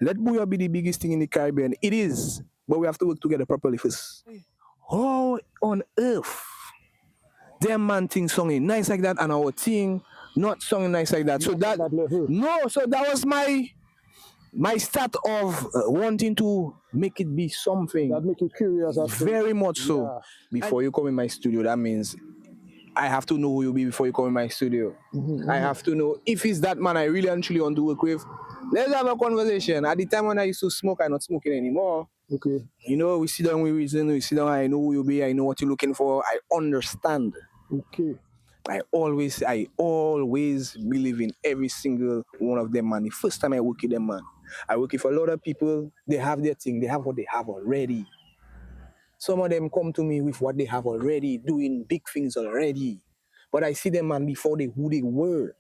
Let Bouyon be the biggest thing in the Caribbean. It is, but we have to work together properly first. How on earth them man thing songing nice like that and our thing not songing nice like that? So Not at that that level. no, so that was my start of wanting to make it be something. That make you curious as to Very much so. yeah. Before you come in my studio, that means I have to know who you be before you come in my studio. I have to know if it's that man I really and truly want to work with. Let's have a conversation. At the time when I used to smoke, I'm not smoking anymore. Okay. You know, we sit down, we reason, we sit down, I know who you be, I know what you're looking for, I understand. Okay. I always believe in every single one of them, man. The first time I work with them, man, I work with a lot of people, they have their thing, they have what they have already. Some of them come to me with what they have already, doing big things already. But I see them, man, before who they were.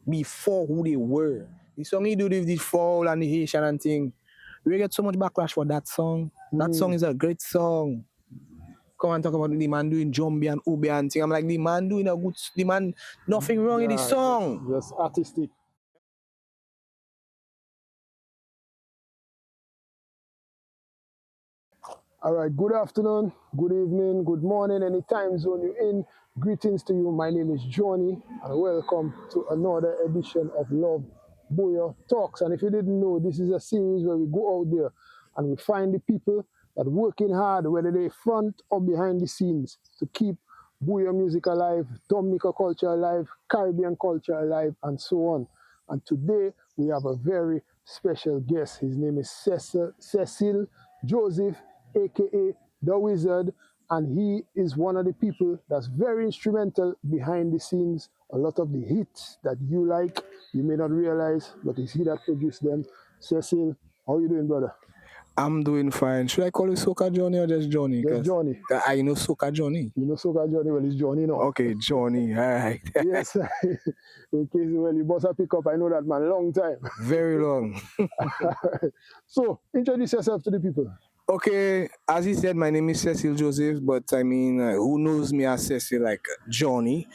Before who they were. The song he do with the fall and the Haitian and thing, we get so much backlash for that song. That song is a great song. Come and talk about the man doing Jumbi and Ube and thing. I'm like, the man doing a good, the man, nothing wrong in the song. Just artistic. All right, good afternoon, good evening, good morning, any time zone you're in. Greetings to you. My name is Johnny, and welcome to another edition of Love Bouyon Talks. And if you didn't know, this is a series where we go out there and we find the people that working hard, whether they front or behind the scenes, to keep Bouyon music alive, Dominica culture alive, Caribbean culture alive, and so on. And today we have a very special guest. His name is Cecil Joseph, aka Tha Wizzard, and he is one of the people that's very instrumental behind the scenes. A lot of the hits that you like, you may not realize, but it's he that produced them. Cecil, how you doing, brother? I'm doing fine. Should I call you Soca Johnny or just Johnny? Just Johnny. I know Soca Johnny. You know Soca Johnny? Well, it's Johnny now. Okay, Johnny. All right. Yes. In case, well, you bust a pick up, I know that man, long time. Very long. So, introduce yourself to the people. Okay, as he said, my name is Cecil Joseph, but I mean, who knows me as Cecil, like Johnny,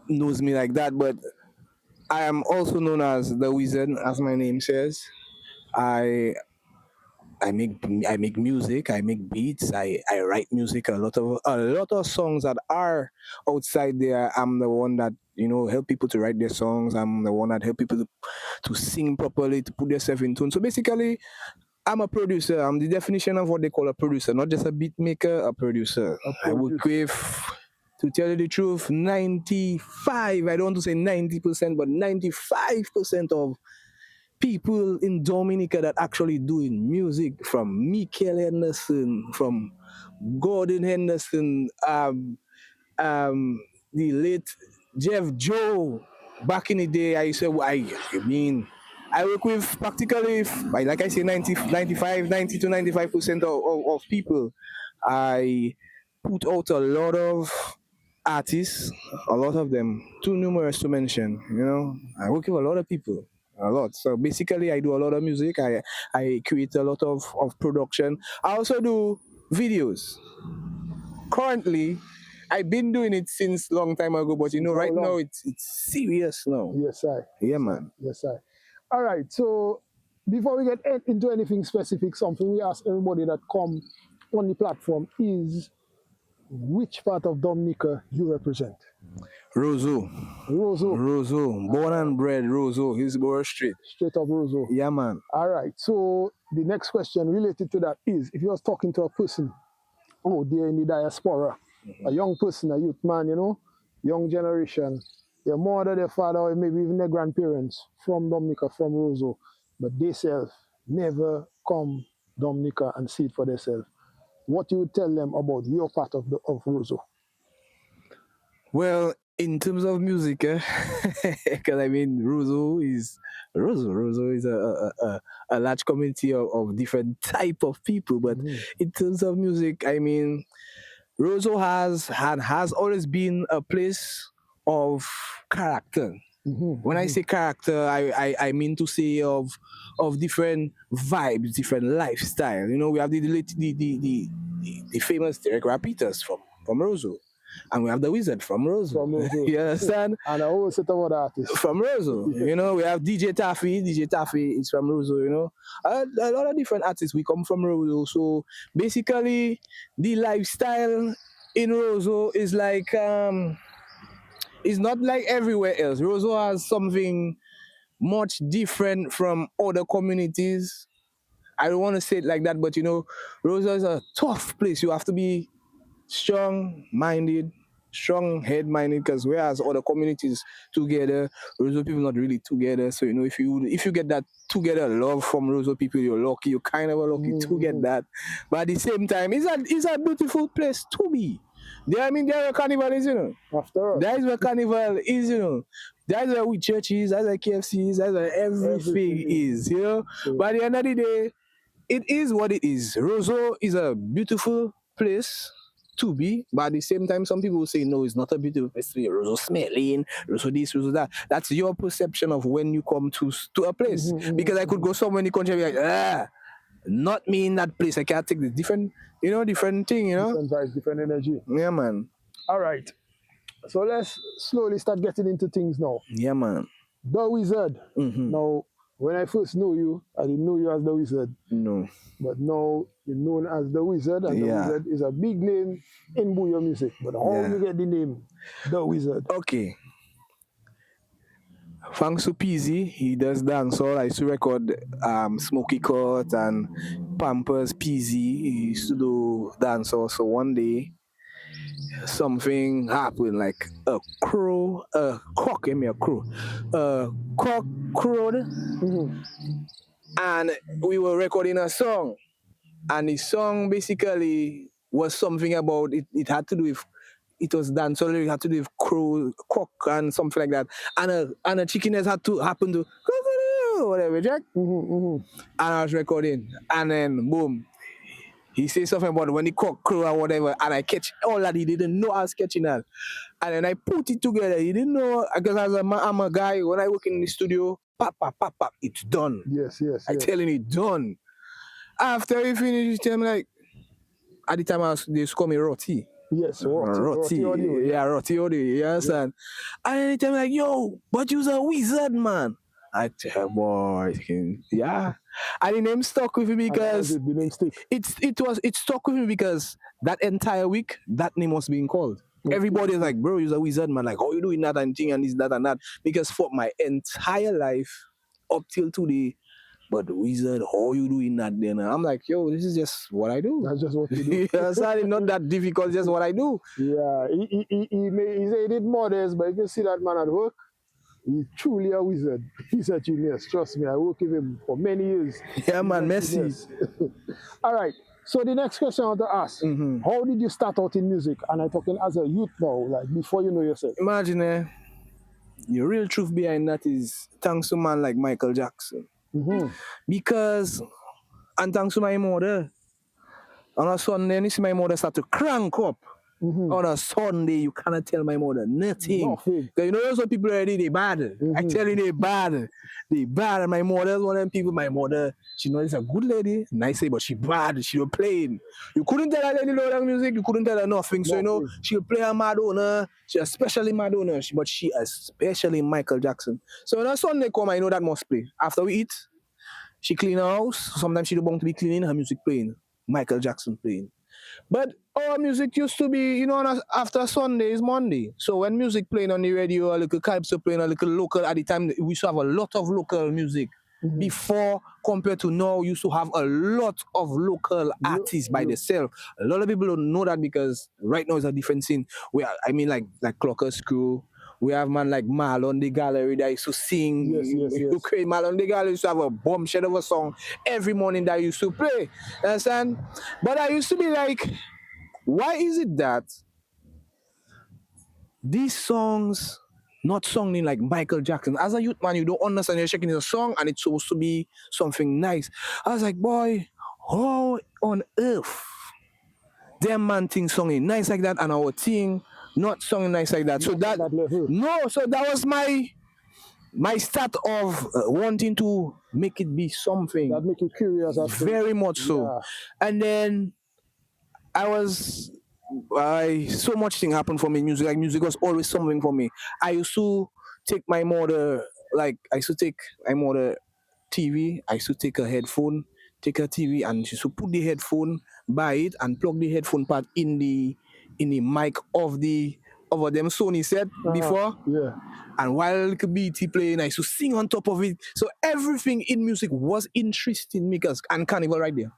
knows me like that, but I am also known as Tha Wizzard, as my name says. I make music, I make beats, I write music, a lot of songs that are outside there. I'm the one that help people to write their songs. I'm the one that help people to sing properly, to put themselves in tune. So basically, I'm a producer. I'm the definition of what they call a producer, not just a beat maker, a producer. I work with, to tell you the truth, 95, I don't want to say 90%, but 95% of people in Dominica that actually doing music, from Michael Henderson, from Gordon Henderson, the late Jeff Joe. Back in the day, I used to, I work with practically, like I say, 90 to 95% of people. I put out a lot of artists, a lot of them, too numerous to mention. I work with a lot of people, a lot. So basically, I do a lot of music. I create a lot of production. I also do videos. Currently, I've been doing it since long time ago, but right now it's serious now. Yes, I. Yeah, man. Yes, I. All right. So before we get into anything specific, something we ask everybody that come on the platform is, which part of Dominica you represent? Roseau. Born and bred Roseau. Hillsborough Street. Straight up Roseau. Yeah, man. All right. So the next question related to that is, if you was talking to a person out there in the diaspora, a young person, a youth man, young generation, their mother, their father, or maybe even their grandparents from Dominica, from Roseau, but they self never come Dominica and see it for themselves. What you would tell them about your part of Roseau? Well, in terms of music, because I mean, Roseau is a large community of different type of people. But in terms of music, I mean, Roseau has always been a place of character. When I say character, I mean to say of different vibes, different lifestyle. We have the famous Derek Rapitas from Roseau. and we have Tha Wizzard from Roseau. From Roseau. You understand? And a whole set of other artists. From Roseau. You know, we have DJ Taffy. DJ Taffy is from Roseau, you know. A lot of different artists. We come from Roseau. So basically, the lifestyle in Roseau is like, it's not like everywhere else. Roseau has something much different from other communities. I don't want to say it like that, but you know, Roseau is a tough place. You have to be strong-minded, strong-head-minded, because whereas other communities together, Roseau people not really together. So you know, if you get that together love from Roseau people, you're lucky. You're kind of lucky to get that. But at the same time, it's a beautiful place to be. I mean, there are carnivals, you know. After all. That is where carnival is, you know. That's where we churches, that's where KFCs, that's where everything is, you know. But at the end of the day, it is what it is. Roseau is a beautiful place to be, but at the same time, some people will say, no, it's not a beautiful place to be. Roseau smelling, Roseau this, Roseau that. That's your perception of when you come to a place. Because I could go somewhere in the country and be like, not me in that place. I can't take the different thing, you know? Different vibes, different energy. Yeah, man. All right. So let's slowly start getting into things now. Yeah, man. Tha Wizzard. Now, when I first knew you, I didn't know you as Tha Wizzard. No. But now you're known as Tha Wizzard, and Tha Wizzard is a big name in Bouyon music. But how you get the name Tha Wizzard? Okay. Thanks to Peasy, he does dancehall. I used to record Smoky Court and Pampers Peasy. He used to do dancehall. So one day, something happened, like a cock crowed, and we were recording a song, and the song basically was something about it had to do with, it was dancehall, it had to do with cock and something like that, and a chicken has had to happen to whatever, Jack. And I was recording, and then boom, he says something about when the cock crow or whatever, and I catch all that. He didn't know I was catching that. And then I put it together. He didn't know, because I'm a guy, when I work in the studio, pop, it's done. Yes. I telling you, done. After he finished, I'm like, at the time they used to call me Roti. Yes, Roti audio. Yeah, Roti audio, you understand? And then he tell me like, yo, but you's a wizard, man. I tell boy, yeah. And the name stuck with me because it stuck with me because that entire week that name was being called. Everybody's like, bro, you're a wizard, man. Like, how you doing that and thing and this, that, and that? Because for my entire life up till today, but wizard, how you doing that then? And I'm like, yo, this is just what I do. That's just what you do. It's not that difficult, just what I do. Yeah, he say he did models, but if you see that man at work, he's truly a wizard. He's a genius. Trust me, I worked with him for many years. Yeah, man, Messi. All right. So the next question I want to ask, how did you start out in music? And I'm talking as a youth now, like before you know yourself. Imagine, the real truth behind that is thanks to a man like Michael Jackson. Because, and thanks to my mother, on a Sunday, you see my mother start to crank up. On a Sunday, you cannot tell my mother nothing. Because you know, those people already, they bad. I tell you, they bad. They bad. And my mother's one of them people, my mother, she knows a good lady, nice, but she bad. She don't play. You couldn't tell her any loud music, you couldn't tell her nothing. So, you know, she'll play her Madonna. She especially Madonna, but she especially Michael Jackson. So when a Sunday come, I know that must play. After we eat, she clean her house. Sometimes she don't want to be cleaning, her music playing. Michael Jackson playing. But our music used to be, you know, after Sunday is Monday. So when music playing on the radio, a little calypso playing, a little local, at the time we used to have a lot of local music. Before, compared to now, used to have a lot of local artists by themselves. A lot of people don't know that because right now it's a different scene. I mean, like Clocker's Crew. We have man like Marlon the Gallery that used to sing. Yes. Marlon the Gallery used to have a bombshell of a song every morning that used to play. Understand? But I used to be like, why is it that these songs not sung like Michael Jackson? As a youth man, you don't understand. You're checking the song and it's supposed to be something nice. I was like, boy, how on earth them man thing singing nice like that and our thing not singing nice like that? So that was my start of wanting to make it be something. That make you curious. Very much so. And then I was so much thing happened for me in music. Like music was always something for me. I used to take my mother, like I used to take my mother TV. I used to take a headphone, take her TV, and she used to put the headphone by it and plug the headphone part in the mic of the of them Sony set before. Yeah. And while little BT playing, I used to sing on top of it. So everything in music was interesting me, cause and Carnival right there.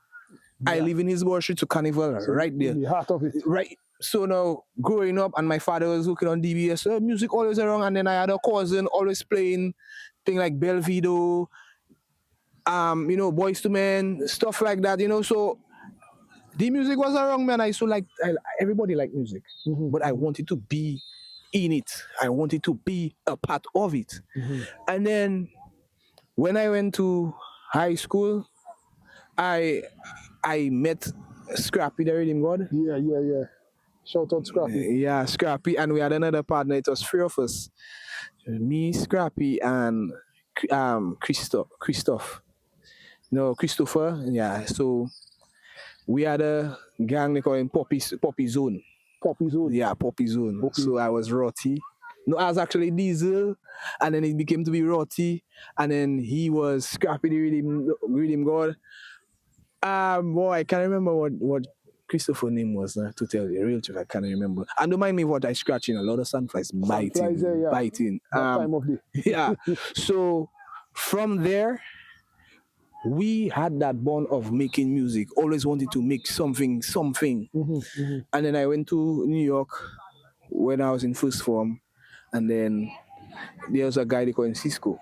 I live in Hillsborough Street to Carnival right there. In the heart of it. Right. So now growing up, and my father was working on DBS, so music always around, and then I had a cousin always playing thing like Belvido, Boys to Men, stuff like that, So the music was around me, and I used to everybody liked music, but I wanted to be in it. I wanted to be a part of it. And then when I went to high school, I met Scrappy the Rhythm God. Yeah. Shout out Scrappy. Yeah, Scrappy, and we had another partner. It was three of us, me, Scrappy, and Christopher. Yeah. So we had a gang they call him Poppy Zone. Poppy Zone. Yeah, Poppy Zone. Okay. So I was Rotty. No, I was actually Diesel, and then it became to be Rotty, and then he was Scrappy the Rhythm God. Boy, I can't remember what Christopher's name was to tell you. Real truth, I can't remember. And don't mind me what I scratching a lot of sandflies biting. That time of day. Yeah. So from there, we had that bond of making music. Always wanted to make something. And then I went to New York when I was in first form, and then there was a guy they call him Cisco.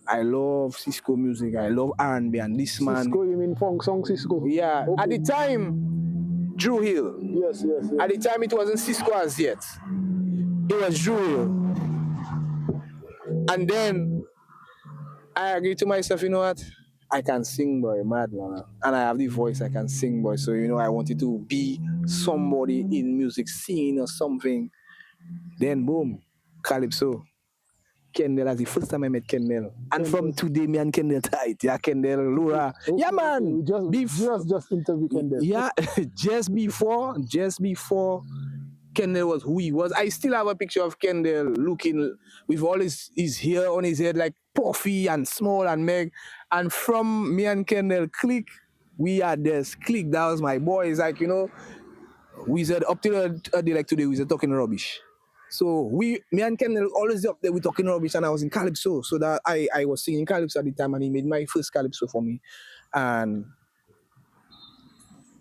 I love Cisco music. I love R&B, and this man. Cisco, you mean funk song Cisco? Yeah. Okay. At the time, Drew Hill. Yes. At the time, it wasn't Cisco as yet. It was Drew Hill. And then I agreed to myself, you know what? I can sing, boy, mad man. And I have the voice, I can sing, boy. So, I wanted to be somebody in music, singing or something. Then, boom, Calypso. Kendall, that's the first time I met Kendall. And from today, me and Kendall tight. Yeah, Kendall, Laura. Okay. Yeah, man. Just interview Kendall. Yeah, just before Kendall was who he was. I still have a picture of Kendall looking with all his hair on his head like puffy and small and meg. And from me and Kendall click, we had this click. That was my boys. Like, Wizzard up till a day like today, Wizzard talking rubbish. So me and Kendall always up there, we talking rubbish, and I was in Calypso. So that I was singing Calypso at the time, and he made my first Calypso for me. And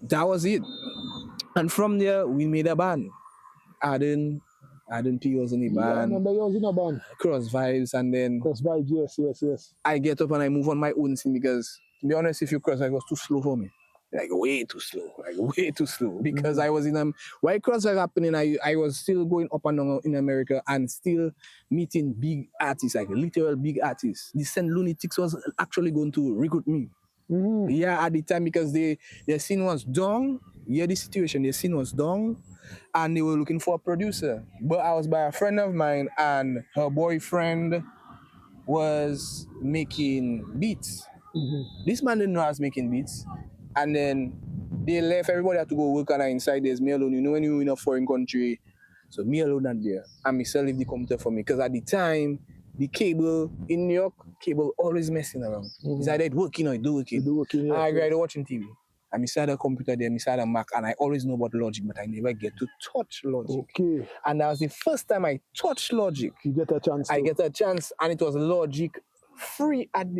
that was it. And from there, we made a band. Aden P was in the band. Yeah, I remember you was in a band. Cross Vibes, and then... Cross Vibes, yes. I get up and I move on my own thing because, to be honest, if you Cross Vibes was too slow for me. Like way too slow. Because I was in while Cross Vibes happening, I was still going up and down in America and still meeting big artists, like literal big artists. The St. Lunatics was actually going to recruit me. Yeah, at the time, because their scene was down. Yeah, the situation, their scene was down, and they were looking for a producer. But I was by a friend of mine, and her boyfriend was making beats. This man didn't know I was making beats. And then they left, everybody had to go work, and inside there's me alone. When you're in a foreign country, so me alone not there. And me still leave the computer for me. Because at the time, the cable in New York, cable always messing around. It's either it working or it do working. Yeah, I graduated watching TV. I had a computer there, I had a Mac, and I always know about Logic, but I never get to touch Logic. Okay. And that was the first time I touched Logic. You get a chance. I get a chance, and it was Logic 4 at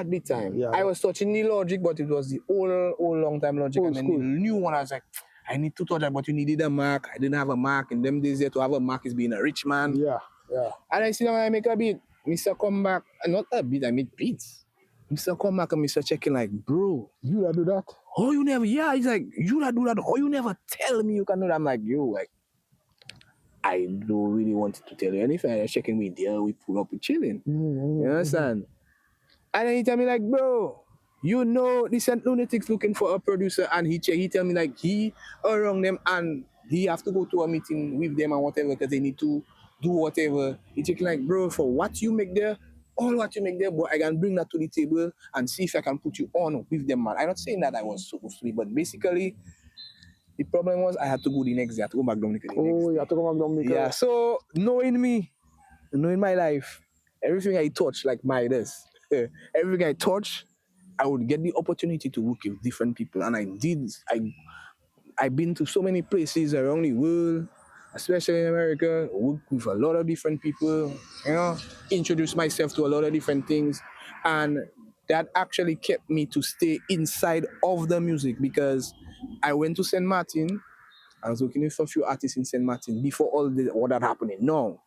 the time. Yeah. I was touching the Logic, but it was the old long time Logic, and then the new one, I was like, I need to touch that, but you needed a Mac. I didn't have a Mac. In them days, to have a Mac is being a rich man. Yeah. And I see when I make a beat, Mr. come back, not a beat, I made beats. Mr. come back and Mr. checking like, bro. You that do that? Oh, you never, yeah. He's like, you that do that? Oh, you never tell me you can do that. I'm like, yo, like, I don't really want to tell you anything. I'm checking with there, we pull up, we chilling. You understand? And then he tell me like, bro, the St. Lunatics looking for a producer, and he tell me like he around them and he have to go to a meeting with them and whatever because they need to do whatever. He checking like, bro, for what you make there, all what you make there, bro, I can bring that to the table and see if I can put you on with them, man. I'm not saying that I was supposed to be, but basically The problem was I had to go the next day. I had to go back Dominica the next Oh, you day. have to come back Dominica. Yeah, so knowing me, knowing my life, everything I touch like Midas, everything I touch, I would get the opportunity to work with different people, and I did. I've been to so many places around the world, especially in America. Worked with a lot of different people. You know, introduced myself to a lot of different things, and that actually kept me to stay inside of the music because I went to Saint Martin. I was working with a few artists in Saint Martin before all that happening. No,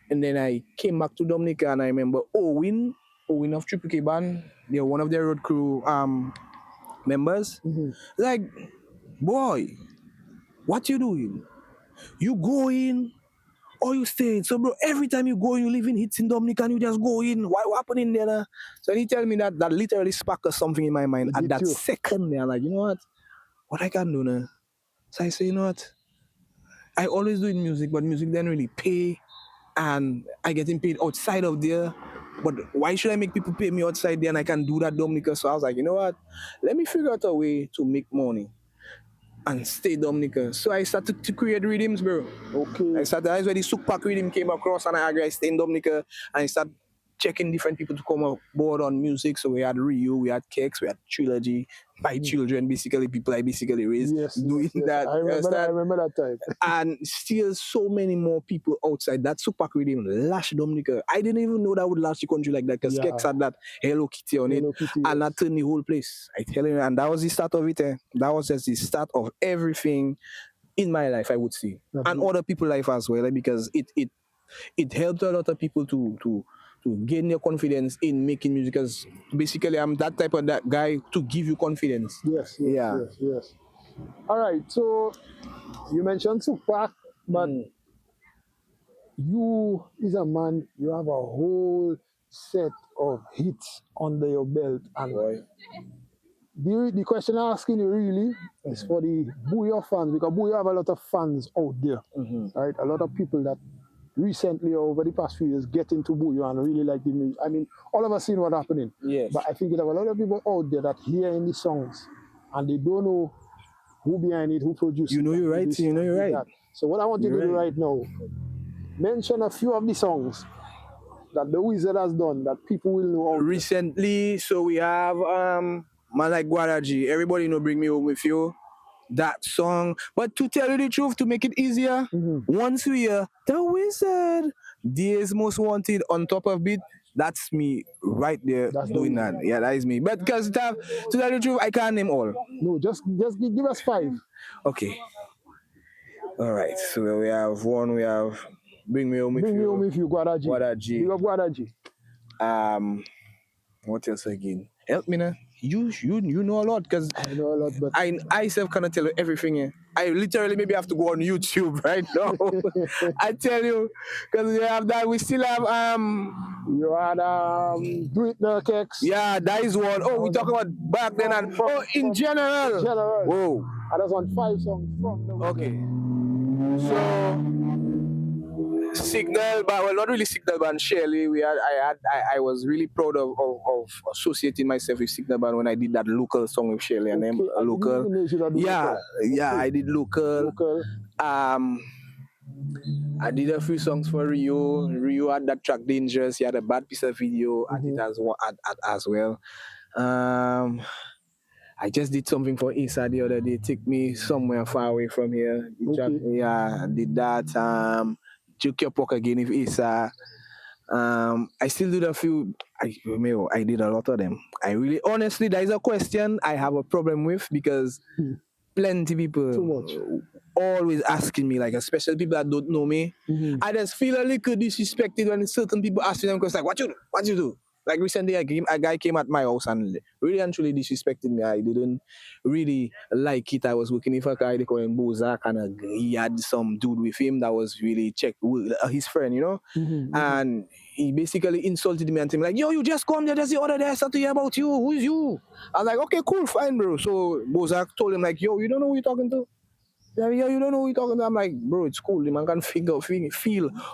and then I came back to Dominica, and I remember Owen of Triple K Band. They're one of their road crew members. Like, boy, what you doing? You go in or you stay in. So, bro, every time you go in, you live in hits in Dominica and you just go in. What happening there? Nah? So he tell me that literally sparked something in my mind at that second there. Like, you know what I can do now? So I say, you know what? I always doing music, but music didn't really pay. And I getting paid outside of there. But why should I make people pay me outside there and I can do that Dominica? So I was like, you know what? Let me figure out a way to make money and stay Dominica. So I started to create rhythms, bro. Okay. That's where the Souk Pack rhythm came across, and I stayed in Dominica, and I started checking different people to come on board on music. So we had Rio, we had Keks, we had TrillaG, my children, basically people I basically raised doing that. I remember that time. And still so many more people outside. That Souk Pack rhythm lash Dominica. I didn't even know that would lash the country like that because Keks had that Hello Kitty on it, and that turned the whole place. I tell you, and that was the start of it. That was just the start of everything in my life, I would say, and other people's life as well, because it helped a lot of people to gain your confidence in making music. Because basically, I'm that type of that guy to give you confidence. Yes. All right, so you mentioned Souk Pack, but you is a man. You have a whole set of hits under your belt, and the question I'm asking you really is for the Bouyon fans, because Bouyon have a lot of fans out there, right? A lot of people that recently or over the past few years get into Bouyon and really like the music. I mean, all of us seen what's happening. Yes. But I think there are a lot of people out there that hear in the songs and they don't know who behind it, who produced it. You know you're right. That. So what I want you to do right now, mention a few of the songs that Tha Wizzard has done that people will know out recently. So we have man like Guaraji. Everybody know Bring Me Home With You. That song. But to tell you the truth, to make it easier, once we hear Tha Wizzard, Days Most Wanted on top of beat, that's me right there doing that. Yeah, that is me. But because to tell you the truth, I can't name all. No, just give us 5. Okay. All right. So we have one. We have Bring Me Home With You. Bring Me Home With You, Guaraji. Guaraji. Big up Guaraji. What else again? Help me now. You know a lot, because I know a lot, but I self cannot tell you everything. Yeah. I literally maybe have to go on YouTube right now. I tell you, because we have that. We still have you had TrillaG Keks. Yeah, that is one. Oh, we talk about back then and in general. Whoa. I just want 5 songs from the Okay. So Signal, but well, not really Signal Band. Shirley, I was really proud of associating myself with Signal Band when I did that local song with Shirley and them. Local. Yeah, I did local. I did a few songs for Rio. Rio had that track Dangerous. He had a Bad Piece of Video at it as well. I just did something for Issa the other day. Take Me Somewhere Far Away From Here. Yeah, I did that. Juke Your Pock again with Issa. I still did a few. I did a lot of them. I really, honestly, that is a question I have a problem with, because plenty people too much always asking me, like, especially people that don't know me. I just feel a little disrespected when certain people ask me them because, like, what you do? Like recently, a guy came at my house and really and truly disrespected me. I didn't really like it. I was working with a guy they call him Bozak, and he had some dude with him that was really his friend, you know? And he basically insulted me and told me, like, yo, you just come there, there's the other day I start to hear about you. Who is you? I was like, okay, cool, fine, bro. So Bozak told him, like, yo, you don't know who you're talking to? Yeah, you don't know who you're talking to. I'm like, bro, it's cool. The man can feel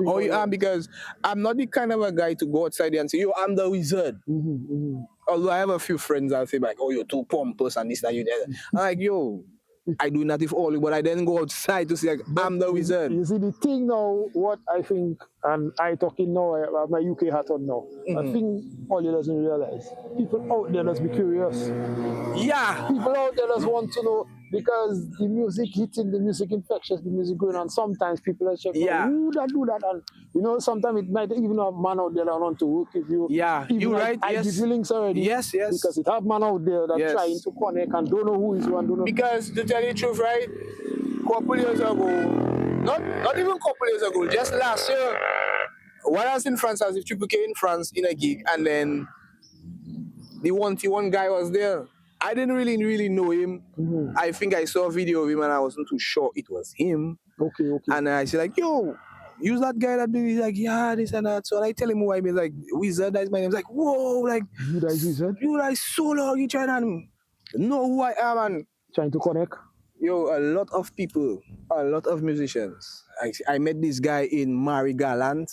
how you are, because I'm not the kind of a guy to go outside there and say, yo, I'm Tha Wizzard. Although I have a few friends that say, like, oh, you're too pompous and this, that, you that. I'm like, yo, I do native only, but I then go outside to say like, I'm the wizard. You see the thing now, what I think, and I talking now, I have my UK hat on now. I think all you doesn't realize, people out there just be curious. Yeah. People out there just want to know because the music hitting, the music infectious, the music going on. Sometimes people are checking, Yeah. who that do that, and you know sometimes it might even have man out there that want to work with you. Yeah, even you right. I Yes. give you links already. Yes. Because it have man out there that Yes. trying to connect and don't know who is one, don't know. Because to tell you the truth, right? Couple years ago, not even couple years ago, just last year, when I was in France, I was with Triple K in France in a gig, and then the one guy was there. I didn't really know him. I think I saw a video of him and I wasn't too sure it was him. Okay. And I said like, yo, use that guy that be like, yeah, this and that. So I tell him who I mean, like, Wizard, that's my name. He's like, whoa, like, You guys Wizard? You like so long, you trying to know who I am and Trying to connect? yo, a lot of people, a lot of musicians. I met this guy in Mary Gallant.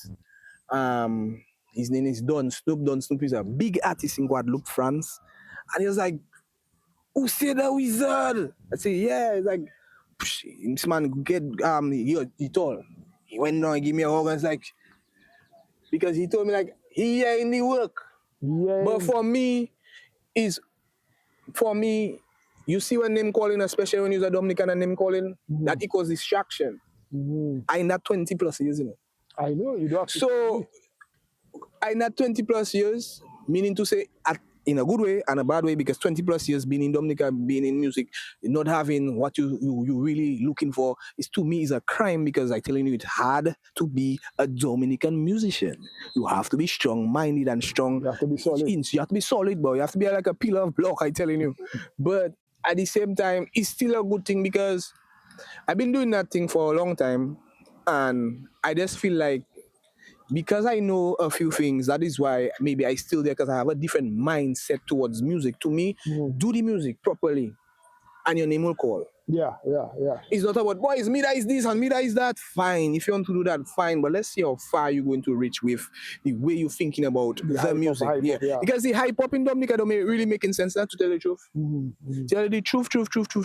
His name is Don Snoop. Don Snoop is a big artist in Guadeloupe, France. And he was like, who said the Wizard? I say, yeah. He's like, this man get he told. He went down and give me a hug and it's like, because he told me like he in the work. Yeah. But for me, you see when name calling, especially when you're a Dominican and name calling, that equals distraction. I not 20 plus years, you know. I know you don't. So I not 20 plus years, meaning to say in a good way and a bad way, because 20 plus years being in Dominica, being in music, not having what you really looking for is to me is a crime, because I telling you it's hard to be a Dominican musician. You have to be strong-minded and strong. You have to be solid. You have to be solid, boy. You have to be like a pillar of block, I telling you. But at the same time, it's still a good thing because I've been doing that thing for a long time, and I just feel like because I know a few things, that is why maybe I still there, because I have a different mindset towards music. To me, do the music properly and your name will call. Yeah. It's not about, boys, Mida is this and Mida is that. Fine. If you want to do that, fine. But let's see how far you're going to reach with the way you're thinking about the music. Hype up, yeah. Because the hype up in Dominica don't really making sense, to tell the truth. Tell the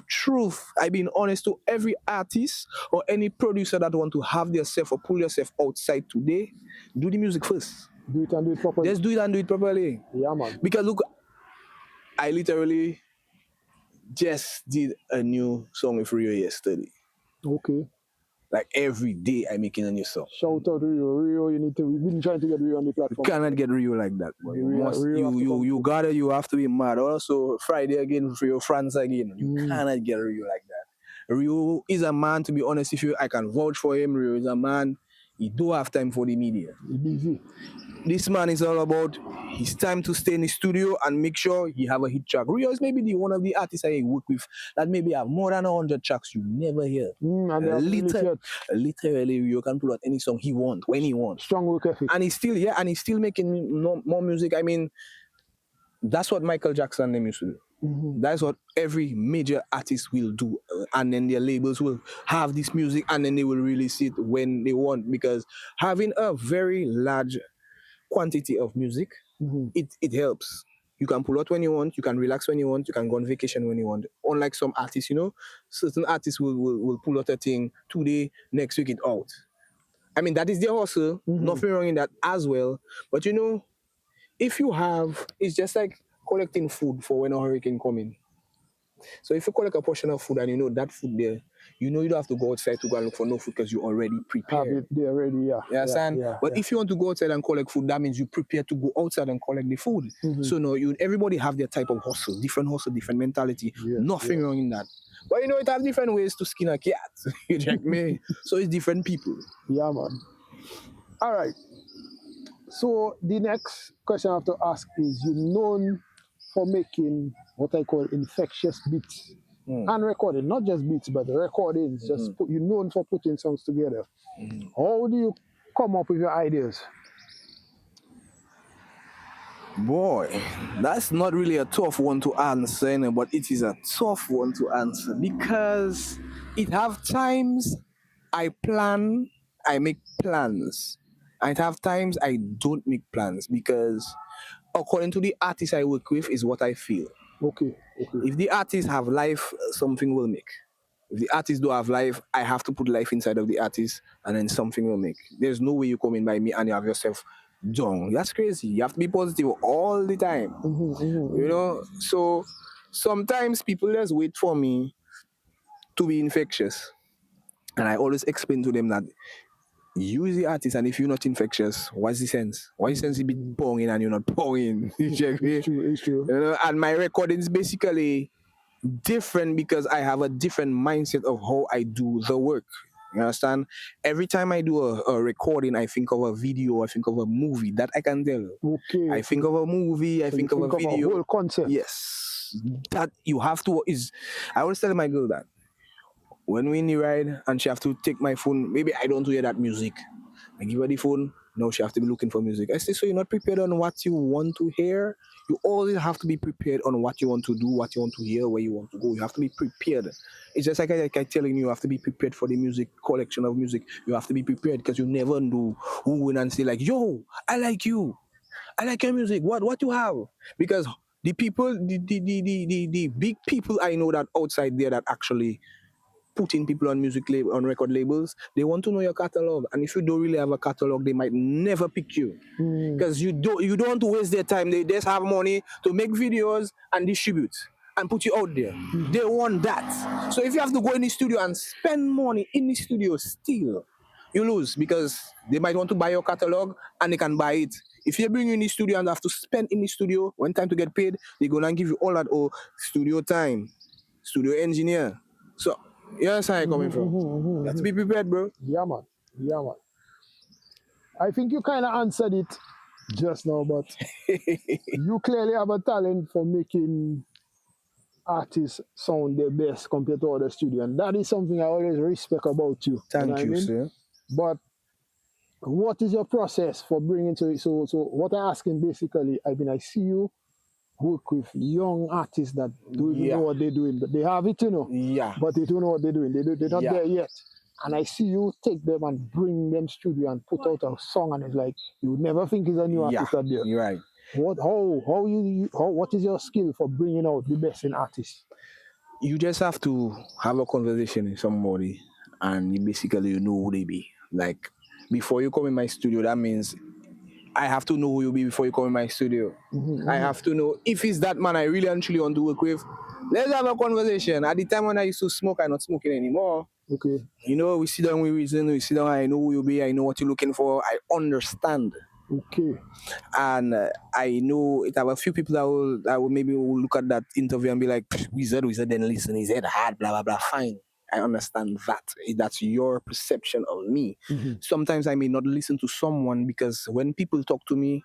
truth. I've been honest to every artist or any producer that want to have themselves or pull yourself outside today. Do the music first. Do it and do it properly. Just do it and do it properly. Yeah, man. Because look, I literally just did a new song with Rio yesterday. Okay. Like every day I'm making a new song. Shout out to Rio. Rio, we've been trying to get Rio on the platform. You cannot get Rio like that, boy. You have to be mad. Also, Friday again, Rio, France again. You cannot get Rio like that. Rio is a man, to be honest with you, I can vouch for him. Rio is a man. He do have time for the media. He's busy. This man is all about his time to stay in the studio and make sure he have a hit track. Rio is maybe one of the artists I work with that maybe have more than 100 tracks you never hear. Literally, Rio can pull out any song he wants, when he wants. Strong work ethic. And he's still making more music. I mean, that's what Michael Jackson them used to do. That's what every major artist will do, and then their labels will have this music and then they will release it when they want, because having a very large quantity of music, it helps. You can pull out when you want, you can relax when you want, you can go on vacation when you want. Unlike some artists, certain artists will pull out a thing today, next week it out. I mean, that is their hustle, nothing wrong in that as well. But if you have, it's just like collecting food for when a hurricane coming. So if you collect a portion of food and that food there, you don't have to go outside to go and look for no food because you already prepared. Have it there ready, yeah. You understand? But if you want to go outside and collect food, that means you prepare to go outside and collect the food. So no, everybody have their type of hustle, different mentality. Nothing wrong in that. But it have different ways to skin a cat. You check me? So it's different people. Yeah, man. All right. So the next question I have to ask is, you're known for making what I call infectious beats and recording, not just beats, but recordings. You're known for putting songs together. How do you come up with your ideas? Boy, that's not really a tough one to answer, but it is a tough one to answer because it have times I make plans. And it have times I don't make plans because according to the artist I work with is what I feel. Okay. If the artist have life, something will make. If the artist don't have life, I have to put life inside of the artist, and then something will make. There's no way you come in by me and you have yourself down. That's crazy. You have to be positive all the time. So sometimes people just wait for me to be infectious, and I always explain to them that you is the artist, and if you're not infectious, what's the sense? What's the sense you be pouring and you're not pouring? You check me? It's true. It's true. And my recording is basically different because I have a different mindset of how I do the work. You understand? Every time I do a recording, I think of a video, I think of a movie. That I can tell. Okay. I think of a movie, I So you think of a think of a video. whole concept. Yes. That you have to is I always tell my girl that when we in the ride and she have to take my phone, maybe I don't hear that music. I give her the phone. No, she have to be looking for music. I say, so you're not prepared on what you want to hear? You always have to be prepared on what you want to do, what you want to hear, where you want to go. You have to be prepared. It's just like I telling you have to be prepared for the music, collection of music. You have to be prepared because you never know who will and say like, yo, I like you. I like your music. What you have? Because the people, the big people I know that outside there that actually putting people on on record labels, they want to know your catalog. And if you don't really have a catalog, they might never pick you. Because you don't want to waste their time. They just have money to make videos and distribute and put you out there. They want that. So if you have to go in the studio and spend money in the studio still, you lose because they might want to buy your catalog and they can buy it. If you bring you in the studio and have to spend in the studio, when time to get paid, they're gonna give you all that studio time, studio engineer. So yes, I coming from. You have to be prepared, bro. Yeah, man. Yeah, man. I think you kind of answered it just now, but you clearly have a talent for making artists sound their best compared to other studio, and that is something I always respect about you. Thank what I you, mean? sir. But what is your process for bringing to so what I'm asking basically, I see you work with young artists that don't even know what they're doing, but they have it, Yeah. but they don't know what they're doing. They're not there yet. And I see you take them and bring them studio and put out a song, and it's like you would never think it's a new artist out there. You're right. What is your skill for bringing out the best in artists? You just have to have a conversation with somebody and you know who they be. Like before you come in my studio, that means I have to know who you be before you come in my studio. I have to know if it's that man I really and truly want to work with. Let's have a conversation. At the time when I used to smoke, I'm not smoking anymore. Okay. We sit down, we reason, we sit down, I know who you be, I know what you're looking for, I understand. Okay. And I know it have a few people that will maybe will look at that interview and be like, Wizard, then listen, his head hard, blah, blah, blah. Fine. I understand that. That's your perception of me. Sometimes I may not listen to someone because when people talk to me,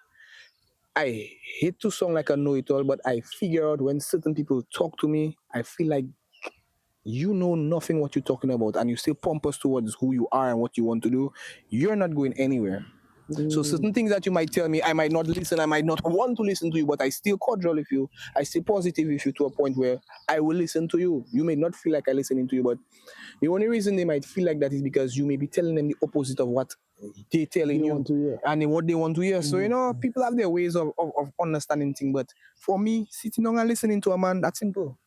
I hate to sound like a know-it-all, but I figure out when certain people talk to me, I feel like you know nothing what you're talking about and you still pump us towards who you are and what you want to do, you're not going anywhere. So certain things that you might tell me, I might not listen, I might not want to listen to you, but I still cordial with you. I stay positive with you to a point where I will listen to you. You may not feel like I listening to you, but the only reason they might feel like that is because you may be telling them the opposite of what they're telling you and what they want to hear. So, people have their ways of understanding things, but for me, sitting down and listening to a man, that's simple.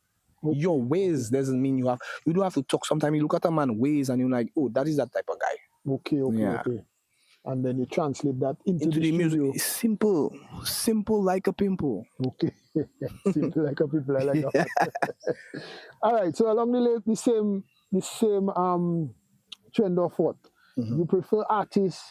Your ways doesn't mean you don't have to talk. Sometimes you look at a man's ways and you're like, oh, that is that type of guy. Okay. And then you translate that into the studio. Music. It's simple like a pimple. Okay. Simple like a pimple. I like that. All right. So along the same trend of thought, you prefer artists.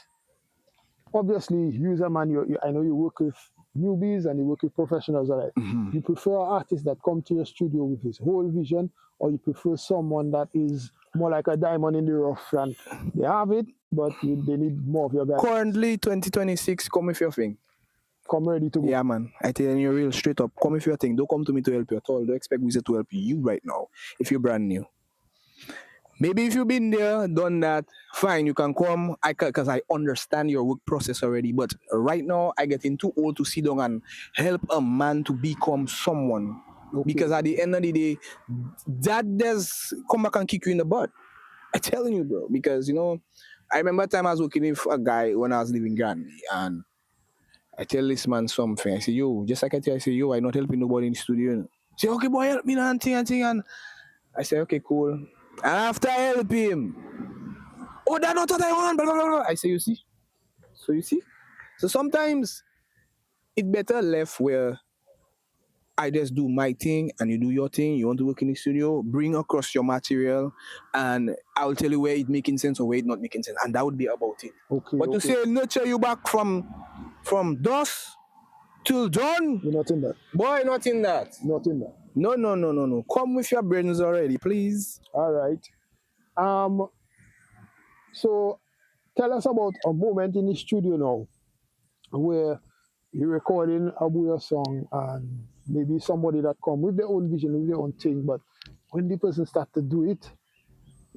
Obviously, you as a man, I know you work with newbies and you work with professionals. All right. You prefer an artist that come to your studio with his whole vision, or you prefer someone that is more like a diamond in the rough and they have it, but they need more of your guys. Currently, 2026, come with your thing. Come ready to go. Yeah, man. I tell you real straight up. Come with your thing. Don't come to me to help you at all. Don't expect Wizard to help you right now if you're brand new. Maybe if you've been there, done that, fine, you can come. Because I understand your work process already. But right now, I getting too old to sit down and help a man to become someone. Okay. Because at the end of the day, that does come back and kick you in the butt. I'm telling you, bro. Because, I remember time I was working with a guy when I was living Granby. And I tell this man something. I say, yo, just like I tell, I say, yo, I'm not helping nobody in the studio. Say, okay, boy, help me and thing. And I say, okay, cool. And after I help him, oh, that's not what I want. Blah, blah, blah, blah. I say, you see? So you see? So sometimes it better left where I just do my thing and you do your thing. You want to work in the studio, bring across your material, and I'll tell you where it's making sense or where it's not making sense, and that would be about it. Okay, But to okay. say nurture you back from dusk till dawn, You're not in that. boy, not in that. Not in that. No, no, no, no, no. Come with your brains already, please. All right. So tell us about a moment in the studio now where you're recording a Bouyon song and maybe somebody that come with their own vision, with their own thing, but when the person start to do it,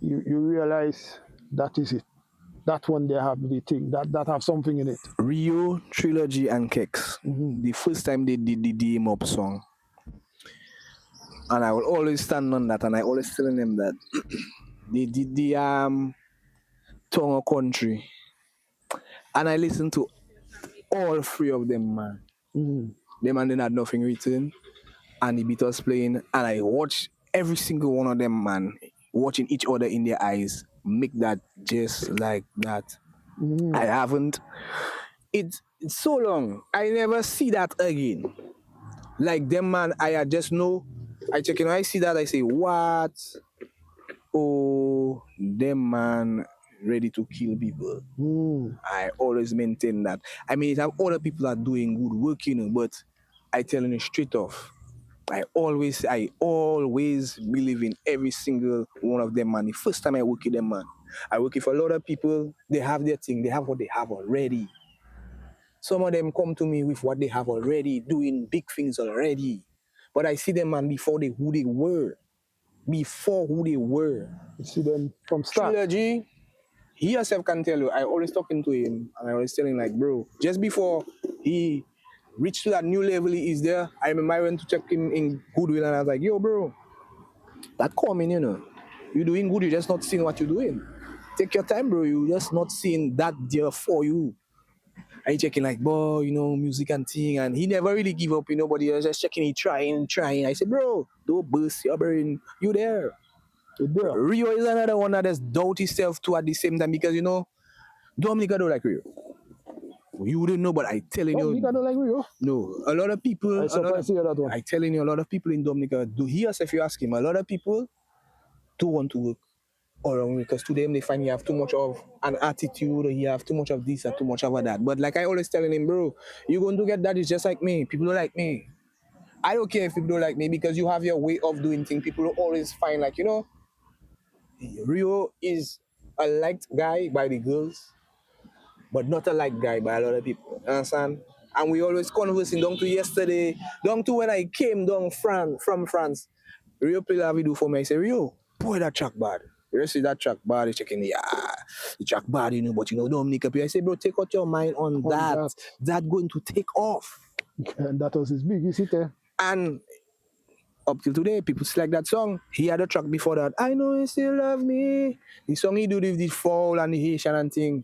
you realize that is it. That one they have the thing, that have something in it. Rio, TrillaG, and Keks. The first time they did the DM Up song. And I will always stand on that, and I always telling them that they did the Tongue of Country. And I listened to all three of them, man. Them and then had nothing written. And the beat was playing. And I watched every single one of them, man, watching each other in their eyes, make that just like that. I haven't. It's so long. I never see that again. Like them, man, I just know. I check in, I see that, I say, what? Oh, them, man, ready to kill people. I always maintain that. I mean, have other people are doing good work, you know, but I telling you straight off. I always believe in every single one of them, man. The first time I work with them, man, I work with a lot of people. They have their thing. They have what they have already. Some of them come to me with what they have already, doing big things already. But I see them, man, before who they were. Before who they were. You see them from start. TrillaG, he himself can tell you, I always talking to him, and I always telling him, like, bro, just before he reached to that new level he is there, I remember I went to check him in Goodwill, and I was like, yo, bro, that coming, you know. You're doing good, you're just not seeing what you're doing. Take your time, bro. You're just not seeing that there for you. And he checking like, boy, you know, music and thing. And he never really give up, you know, but he was just checking, he trying. I said, bro, don't burst your brain. You there. You're there. Rio is another one that just doubt himself too at the same time because, you know, Dominica don't like Rio. You wouldn't know, but I telling you. Dominica don't like Rio? No. A lot of people. I surprised to hear that one. I telling you, a lot of people in Dominica do hear if you ask him, a lot of people don't want to work around because to them they find you have too much of an attitude or you have too much of this or too much of that. But like I always telling him, bro, you're going to get that. It's just like me. People don't like me. I don't care if people don't like me because you have your way of doing things. People will always find like, you know, Rio is a liked guy by the girls, but not a liked guy by a lot of people. You understand? And we always conversing down to yesterday, down to when I came down from France. Rio play that video for me. I say, Rio, boy, that track bad. You see that track bad, he's checking, yeah, the track bad, you know, but you know, Dominica. I say, bro, take out your mind on that. That's going to take off. And that was his biggest hit, eh? And up till today, people select that song. He had a track before that. I know you still love me. The song he do with the fall and the Haitian and thing.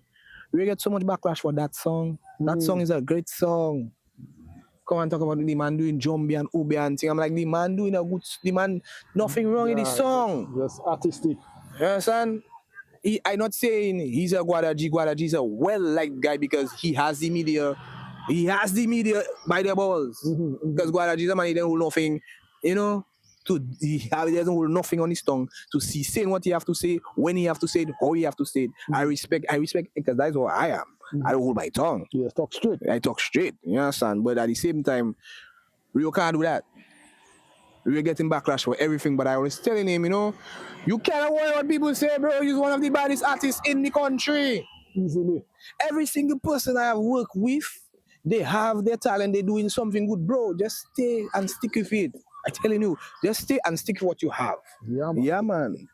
We get so much backlash for that song. That song is a great song. Come and talk about the man doing Jumbi and Ube and thing. I'm like, the man doing a good, the man, nothing wrong in the song. Just artistic. You understand? I'm not saying he's a Guadaji. He's a well-liked guy because he has the media. He has the media by the balls. Because Guadaji is a man, he doesn't hold nothing, you know. He doesn't hold nothing on his tongue to see saying what he have to say, when he have to say it, how he have to say it. I respect it because that's what I am. I don't hold my tongue. Yes, talk straight. I talk straight, you understand? But at the same time, Rio can't do that. We're getting backlash for everything, but I was telling him, you know, you can't worry what people say, bro. You're one of the baddest artists in the country. Easily. Every single person I have worked with, they have their talent, they're doing something good, bro. Just stay and stick with it. I'm telling you, just stay and stick with what you have. Yeah, man. Yeah, man.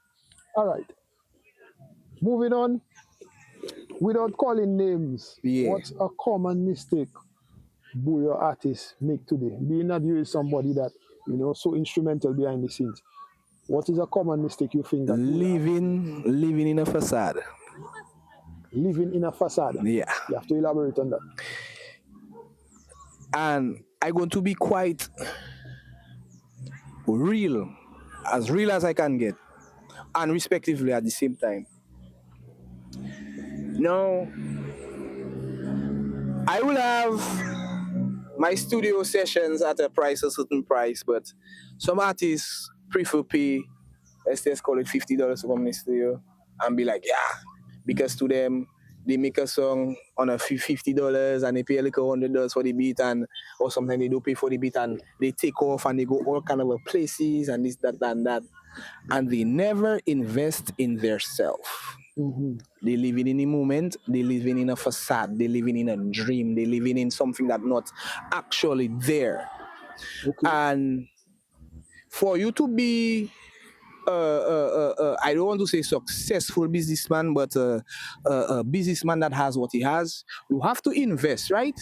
All right. Moving on. Without calling names, what's a common mistake Bouyon artists make today? Being that you is somebody that, you know, so instrumental behind the scenes. What is a common mistake you think that living in a facade? Living in a facade. Yeah. You have to elaborate on that. And I'm going to be quite real as I can get. and respectively at the same time. Now, I will have my studio sessions at a certain price, but some artists prefer pay, let's just call it $50 to come in the studio and be like, yeah, because to them, they make a song on a $50 and they pay like $100 for the beat, and or sometimes they don't pay for the beat and they take off and they go all kind of places and this, that, and that, and they never invest in their self. They living in a moment, they living in a facade, they living in a dream, they living in something that's not actually there. Okay. And for you to be I don't want to say successful businessman, but a businessman that has what he has, you have to invest, right?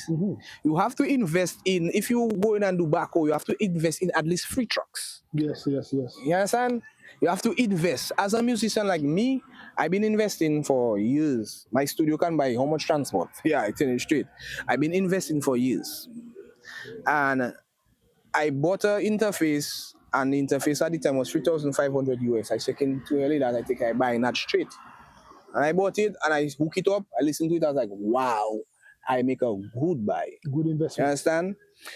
You have to invest in, if you go in and do backhoe, you have to invest in at least 3 trucks. Yes. You understand? You have to invest. As a musician like me, I've been investing for years. My studio can buy how much transport? Yeah, I tell you straight. I've been investing for years. And I bought an interface, and the interface at the time was 3,500 US. I check into early that I think I buy that straight. And I bought it and I hook it up. I listened to it. I was like, wow, I make a good buy. Good You investment. understand?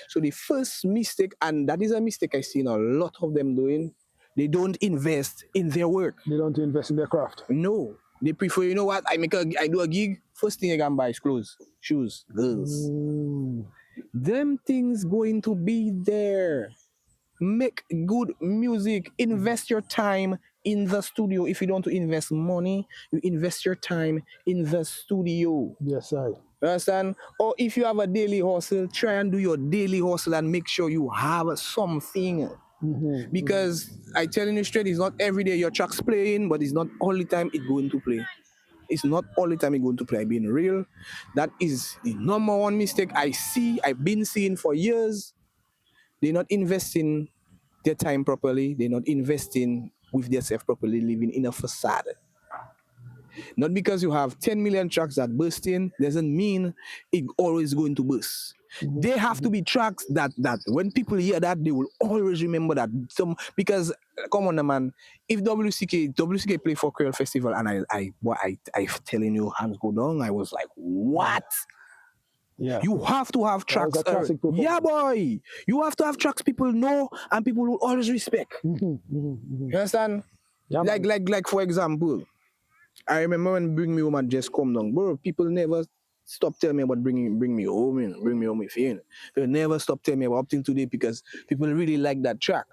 So the first mistake, and that is a mistake I've seen a lot of them doing, they don't invest in their work. They don't invest in their craft. No. They prefer, you know what? I do a gig, first thing I can buy is clothes, shoes, girls. Them things going to be there. Make good music. Invest your time in the studio. If you don't want to invest money, you invest your time in the studio. Yes, I. You understand? Or if you have a daily hustle, try and do your daily hustle and make sure you have something. Because I telling you straight, it's not every day your track's playing, but it's not all the time it's going to play. It's not all the time it's going to play. Being real, that is the number one mistake I've been seeing for years. They're not investing their time properly. They're not investing with themselves properly, living in a facade. Not because you have 10 million tracks that burst in, doesn't mean it's always going to burst. They have to be tracks that when people hear that, they will always remember that. Because come on, man, if WCK play for Creole Festival and I telling you hands go down, I was like, what? Yeah. You have to have tracks. Yeah, boy. You have to have tracks people know and people will always respect. You understand? Yeah, like for example, I remember when Bring Me Home had just come down, bro. People never stop telling me about bring me home, bring me home with you. They never stop telling me about up till today because people really like that track.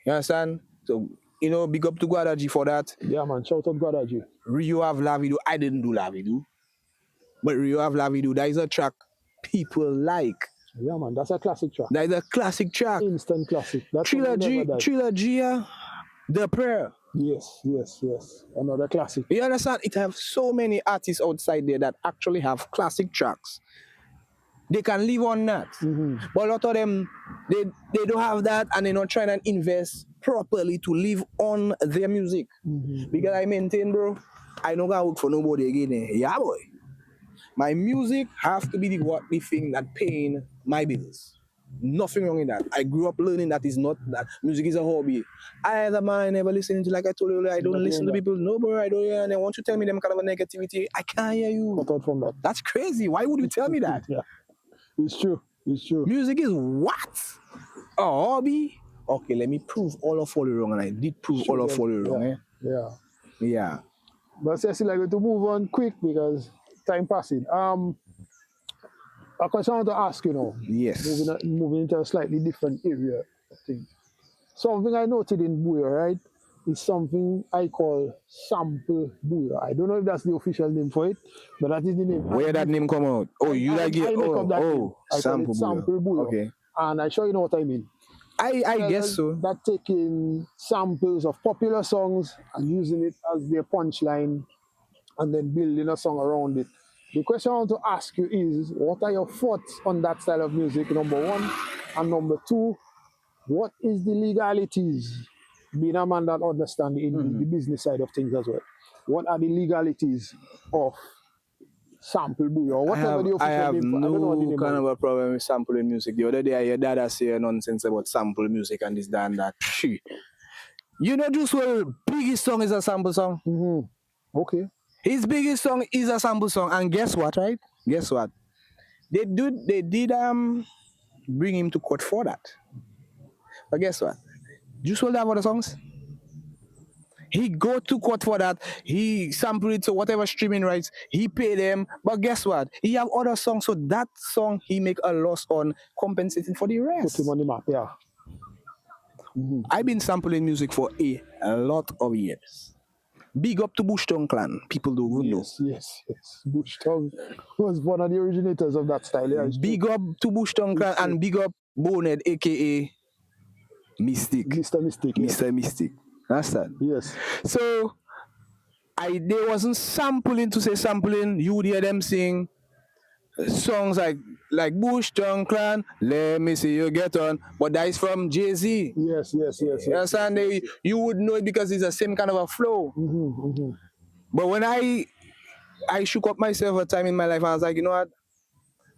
You understand? So big up to Guadaji for that. Yeah, man. Shout out Guadaji. Rio have Lavidu. I didn't do Lavidu, but Rio have Lavidu. That is a track people like. Yeah, man. That's a classic track. That is a classic track. Instant classic. That's TrillaG, The Prayer. Yes. Another classic. You understand? It have so many artists outside there that actually have classic tracks. They can live on that. But a lot of them, they don't have that, and they're not trying to invest properly to live on their music. Because I maintain, bro, I don't gonna work for nobody again. Yeah, boy. My music have to be the thing that paying my bills. Nothing wrong in that. I grew up learning that music is a hobby. I never listening to, like I told you, I don't listen to people. No, bro, I don't hear, and they want to tell me them kind of a negativity. I can't hear you. Cut out from that. That's crazy. Why would you tell me that? Yeah. It's true. Music is what? A hobby? Okay, let me prove all of you wrong, and I did prove all of you wrong. Yeah. But Cecil, I'm going to move on quick because time passing. A question I want to ask you now. Yes. Moving into a slightly different area, I think. Something I noted in Bouyon, right, is something I call sample Bouyon. I don't know if that's the official name for it, but that is the name. Where that name come out? Oh, you like it? Sample Bouyon. Okay. And I sure you know what I mean. I guess so. That taking samples of popular songs and using it as their punchline and then building a song around it. The question I want to ask you is, what are your thoughts on that style of music, number one? And number two, what is the legalities? Being a man that understands the business side of things as well. What are the legalities of sample Bouyon? Whatever the official I have name, no kind of a problem with sampling music. The other day I heard Dada say nonsense about sample music and this, that, and that. You know, Juice WRLD biggest song is a sample song. Okay. His biggest song is a sample song, and guess what? Right? Guess what? They did bring him to court for that. But guess what? Juice WRLD have other songs. He go to court for that. He sample it to whatever streaming rights. He pay them. But guess what? He have other songs. So that song he make a loss on compensating for the Put rest. him on the map, yeah. I've been sampling music for a lot of years. Big up to Bushton Clan. People don't even know. Yes. Bush Tongue was one of the originators of that style. Yeah, Big up to Bushton Clan and big up Bonehead, aka Mystic. Mr. Mystic. Mr. Mystic. That's that. Yes. So they wasn't sampling to say sampling. You would hear them sing songs like Bush Tongue Clan, let me see you get on. But that is from Jay-Z. Yes. You understand? You would know it because it's the same kind of a flow. But when I shook up myself a time in my life, I was like, you know what?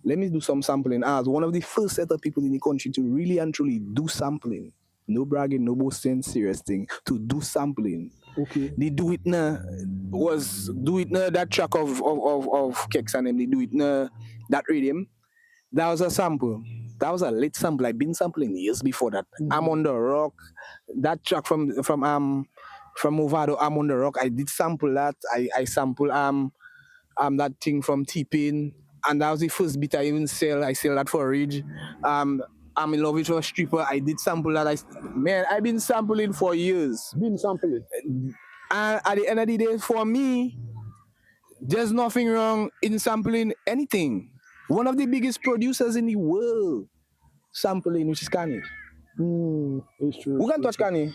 Let me do some sampling. I was one of the first set of people in the country to really and truly do sampling. No bragging, no boasting, serious thing. To do sampling. Okay. They do it now. That track of Keks and them. They do it now. That rhythm. That was a sample. That was a late sample. I've been sampling years before that. I'm on the Rock. That track from Movado, I'm on the Rock. I did sample that. I sample that thing from T-Pain. And that was the first beat I even sell. I sell that for Ridge. I'm in love with a stripper. I did sample that. I've been sampling for years. And at the end of the day, for me, there's nothing wrong in sampling anything. One of the biggest producers in the world sampling, which is Kanye. It's true. Who can touch Kanye?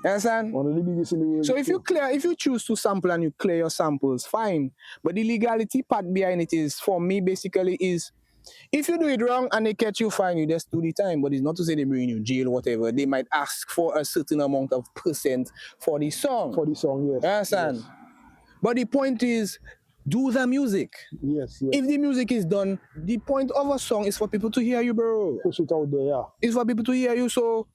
You understand? One of the biggest in the world. So if you choose to sample and you clear your samples, fine. But the legality part behind it is, for me, basically is, if you do it wrong and they catch you, fine, you just do the time. But it's not to say they bring you jail or whatever. They might ask for a certain amount of percent for the song. Yes. You understand? Yes. But the point is, do the music. Yes. If the music is done, the point of a song is for people to hear you, bro. Push it out there, yeah. It's for people to hear you. So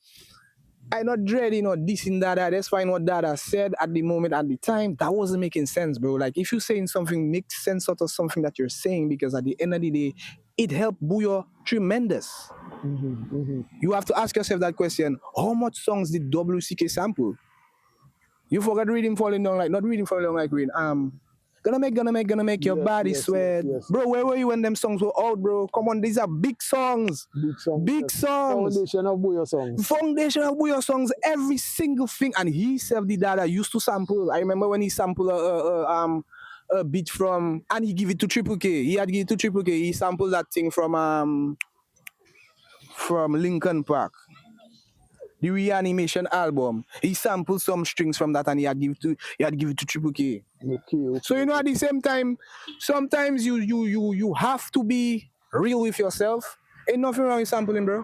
I'm not dreading or dissing Dada. That's fine what Dada said at the moment, at the time. That wasn't making sense, bro. Like, if you're saying something, make sense out of something that you're saying, because at the end of the day, it helped Bouyon tremendous. You have to ask yourself that question. How much songs did WCK sample? You forgot Reading Falling Down Like, not Reading Falling Down Like Rain. Gonna make your body sweat. Yes. Bro, where were you when them songs were out, bro? Come on, these are big songs. Big songs. Foundation of Bouyon songs, every single thing. And he self did that. I used to sample. I remember when he sampled a beat from, and he give it to Triple K. He had give it to Triple K. He sampled that thing from Linkin Park, the Reanimation album. He sampled some strings from that, and he had give it to Triple K. Okay. So, you know, at the same time, sometimes you have to be real with yourself. Ain't nothing wrong with sampling, bro.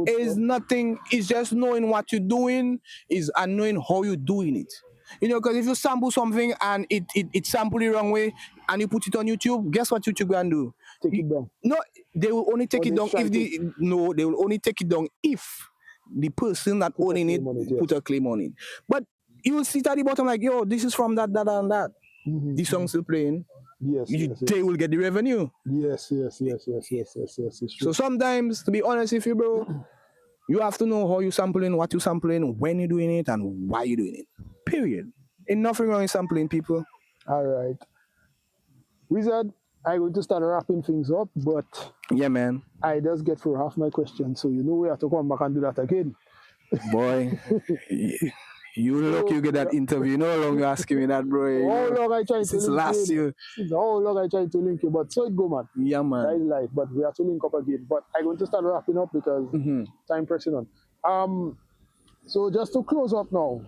It's nothing. It's just knowing what you're doing and knowing how you're doing it. You know, because if you sample something and it sampled the wrong way and you put it on YouTube, guess what YouTube gonna do? Take it down. No, they will only take it down if they will only take it down if the person that owning it put a claim on it. But you will sit at the bottom like, yo, this is from that, and that. The song's still playing. Yes. They will get the revenue. Yes. It's true. So sometimes, to be honest with you, bro, you have to know how you're sampling, what you're sampling, when you're doing it, and why you're doing it. Period. Ain't nothing wrong with sampling, people. All right. Wizard, I'm going to start wrapping things up, but yeah, man, I just get through half my questions, so you know we have to come back and do that again. Boy, you get that interview. You know how long you're asking me that, bro. How long I tried to link last you? year. How long I tried to link you, but so it go, man. Yeah, man. That is life, but we have to link up again. But I'm going to start wrapping up because time pressing on. So just to close up now,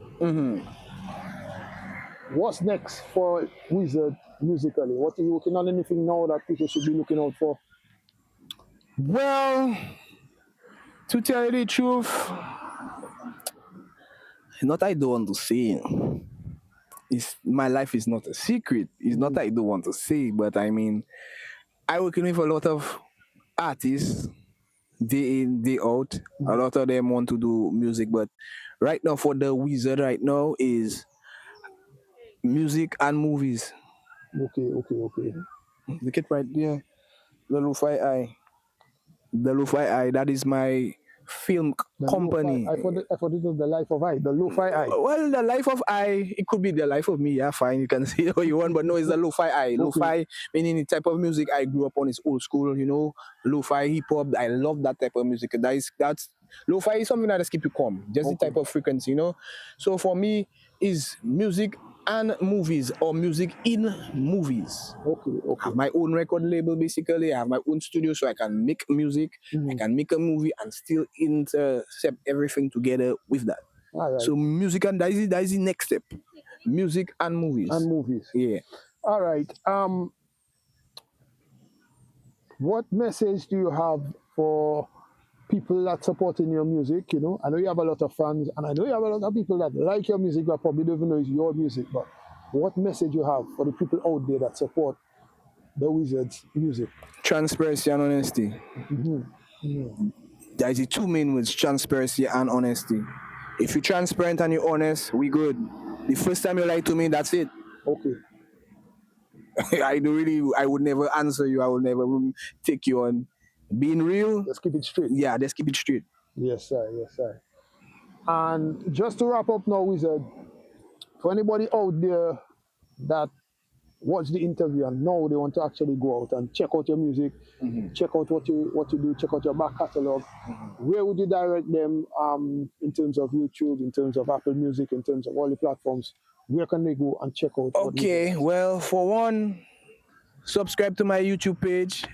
what's next for Wizzard musically? What are you working on? Anything now that people should be looking out for? Well, to tell you the truth, not I don't want to say. My life is not a secret. It's not I don't want to say, but I mean, I working with a lot of artists day in, day out. A lot of them want to do music, but right now for the Wizard right now is music and movies. Okay. Look it right there. The Lo-Fi Eye. The Lo-Fi Eye. That is my film The lo-fi, company. I thought it was the life of I, the lo-fi I. Well, the life of I, it could be the life of me. Yeah, fine. You can say what you want, but no, it's the lo-fi I. Okay, Lo-fi meaning the type of music I grew up on is old school. Lo-fi hip hop. I love that type of music. That's lo-fi is something that just keep you calm. Just the Okay. type of frequency. So for me, is music and movies or music in movies. Okay. I have my own record label basically. I have my own studio so I can make music. I can make a movie and still intercept everything together with that. All right. So music and that is the next step. Music and movies. And movies. Yeah. All right. What message do you have for people that supporting your music? I know you have a lot of fans, and I know you have a lot of people that like your music, but probably don't even know it's your music. But what message you have for the people out there that support the Wizards' music? Transparency and honesty. That is the two main words: transparency and honesty. If you're transparent and you're honest, we good. The first time you lie to me, that's it. Okay. I would never answer you. I would never take you on. Being real, Let's keep it straight. yeah, let's keep it straight. Yes, sir. And just to wrap up now, Wizard, for anybody out there that watched the interview and now they want to actually go out and check out your music, check out what you do, check out your back catalog, where would you direct them in terms of YouTube, in terms of Apple Music, in terms of all the platforms? Where can they go and check out? Okay, well, for one, subscribe to my YouTube page,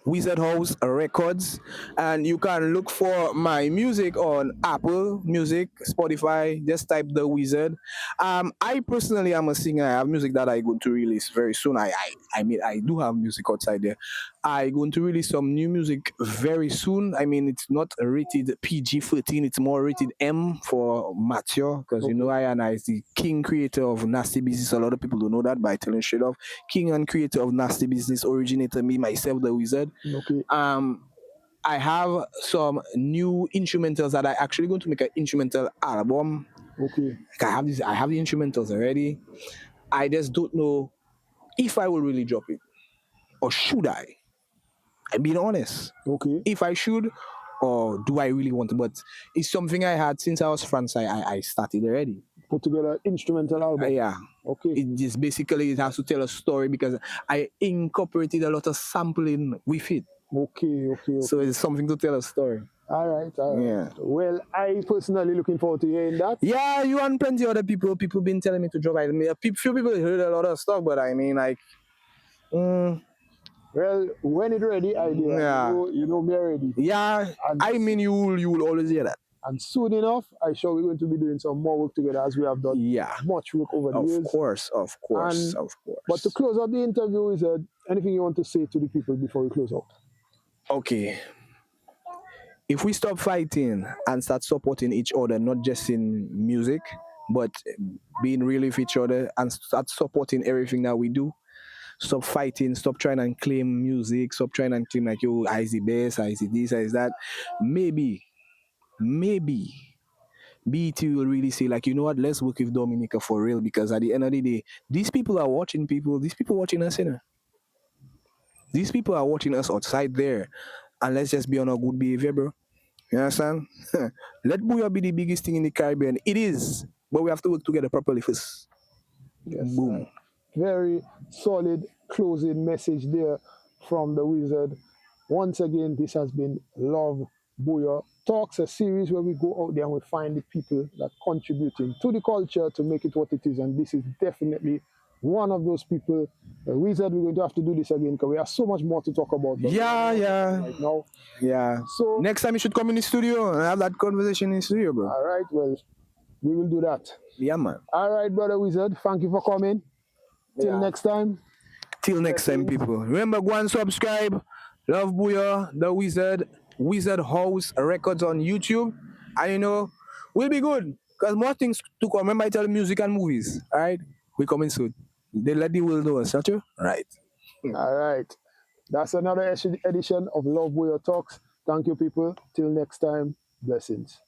Wizard House Records, and you can look for my music on Apple Music, Spotify. Just type The Wizard. I personally am a singer. I have music that I going to release very soon. I mean I do have music outside there. I going to release some new music very soon. I mean it's not rated PG-13. It's more rated M for mature because I is the king creator of Nasty Business. A lot of people don't know that by telling straight off. King and creator of Nasty Business, originator me myself, The Wizard. Okay. I have some new instrumentals that I actually going to make an instrumental album. Okay. I have the instrumentals already. I just don't know if I will really drop it or should I. I'm being honest. Okay. If I should or do I really want to? But it's something I had since I was France. I started already. Put together an instrumental album. Yeah. Okay. It just basically it has to tell a story because I incorporated a lot of sampling with it. Okay. So it's something to tell a story. All right. Yeah. Well, I personally looking forward to hearing that. Yeah, you and plenty other people. People been telling me to drop. Few people heard a lot of stuff, but I mean, like, well, when it's ready, idea. Yeah. You know me already. Yeah, And I mean, you will always hear that. And soon enough, I'm sure we're going to be doing some more work together as we have done much work over the years. Of course. But to close out the interview, is there anything you want to say to the people before we close out? Okay. If we stop fighting and start supporting each other, not just in music, but being real with each other and start supporting everything that we do, stop fighting, stop trying and claim music, stop trying and claim like, yo, I see this, I see this, I see that. Maybe BET will really say, like, you know what, let's work with Dominica for real because at the end of the day, these people watching us, These people are watching us outside there. And let's just be on our good behavior, bro. You understand? Let Bouyon be the biggest thing in the Caribbean. It is. But we have to work together properly first. Yes. Boom. Very solid closing message there from the Wizard. Once again, this has been Love Bouyon Talks, a series where we go out there and we find the people that contributing to the culture to make it what it is. And this is definitely one of those people. Wizard, we're going to have to do this again because we have so much more to talk about. Yeah. Right now. Yeah. So next time you should come in the studio and have that conversation in the studio, bro. All right. Well, we will do that. Yeah, man. All right, brother Wizard. Thank you for coming. Till next time. Till next time, people. Remember, go and subscribe. Love Bouyon, The Wizard, Wizard House Records on YouTube. And we'll be good. Because more things to come. Remember, I tell music and movies. All right? We're coming soon. They let the world know us, right? All right. That's another edition of Love Bouyon Talks. Thank you, people. Till next time, blessings.